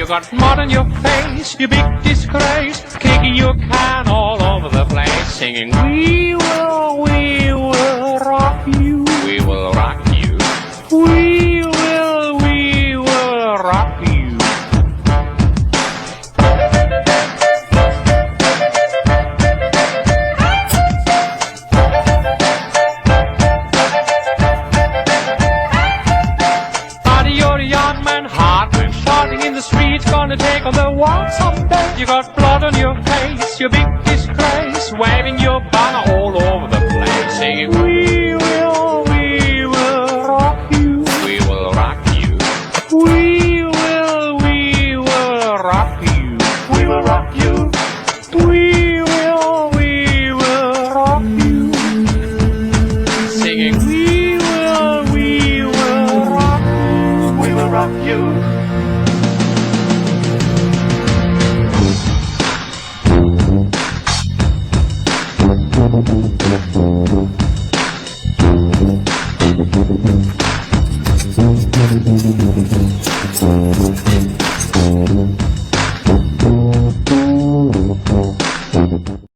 got mud on your face, you big disgrace, kicking your can all over the place, singing, we will rock you. We will rock you. We will rock you. Buddy, you're a young man, hard when shouting in the streets, gonna take on the world someday. You got blood on your face, you big disgrace, waving your banner all over the place, singing, we will rock you. We will rock you. We will rock you. We will rock you. We will rock you. Singing, we will rock you. We will rock you.